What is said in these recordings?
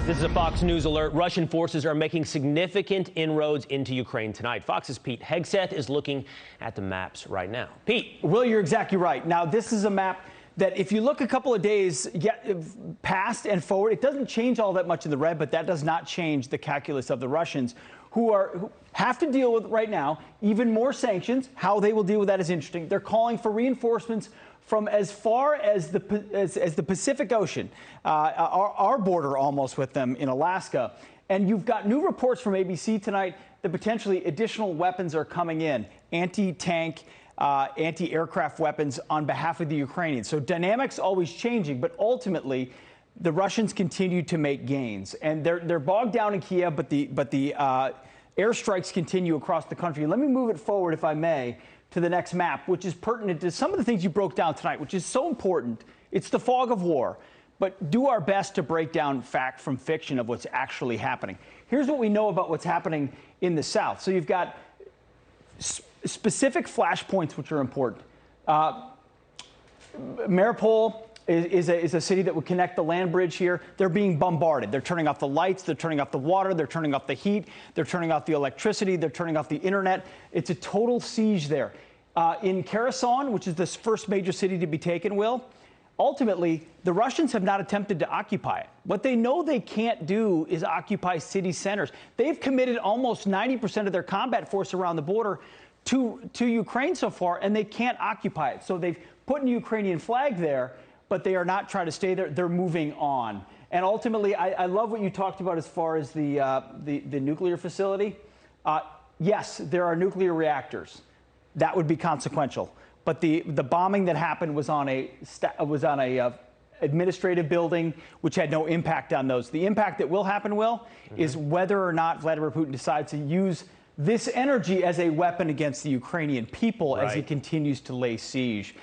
This is a Fox News alert. Russian forces are making significant inroads into Ukraine tonight. Fox's Pete Hegseth is looking at the maps right now. Pete. Will, you're exactly right. Now, this is a map that if you look a couple of days past and forward, it doesn't change all that much in the red, but that does not change the calculus of the Russians who have to deal with right now even more sanctions. How they will deal with that is interesting. They're calling for reinforcements from as far as the Pacific Ocean, our border almost with them in Alaska. And you've got new reports from ABC tonight that potentially additional weapons are coming in, anti-tank, anti-aircraft weapons on behalf of the Ukrainians. So dynamics always changing, but ultimately the Russians continue to make gains. And they're bogged down in Kiev, but the airstrikes continue across the country. Let me move it forward, if I may, to the next map, which is pertinent to some of the things you broke down tonight, which is so important. It's the fog of war, but do our best to break down fact from fiction of what's actually happening. Here's what we know about what's happening in the South. So you've got specific flashpoints which are important. Mariupol is a city that would connect the land bridge here. They're being bombarded. They're turning off the lights. They're turning off the water. They're turning off the heat. They're turning off the electricity. They're turning off the internet. It's a total siege there. In Kherson, which is the first major city to be taken, Will, ultimately, the Russians have not attempted to occupy it. What they know they can't do is occupy city centers. They've committed almost 90% of their combat force around the border to Ukraine so far, and they can't occupy it. So they've put a Ukrainian flag there, but they are not trying to stay there. They're moving on. And ultimately, I love what you talked about as far as the nuclear facility. Yes, there are nuclear reactors. That would be consequential. But the bombing that happened was on a administrative building, which had no impact on those. The impact that will happen, Will, is whether or not Vladimir Putin decides to use this energy as a weapon against the Ukrainian people as he continues to lay siege.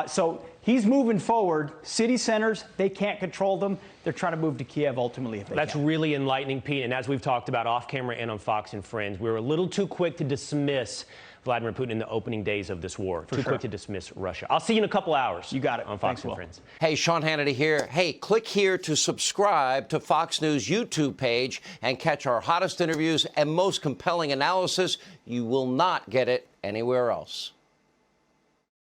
So he's moving forward. City centers, they can't control them. They're trying to move to Kiev ultimately if they That's can. really enlightening, Pete. And as we've talked about off camera and on Fox and Friends, we were a little too quick to dismiss Vladimir Putin in the opening days of this war. Too quick to dismiss Russia. I'll see you in a couple hours. You got it. On Fox and Friends. Hey, Sean Hannity here. Hey, click here to subscribe to Fox News YouTube page and catch our hottest interviews and most compelling analysis. You will not get it anywhere else.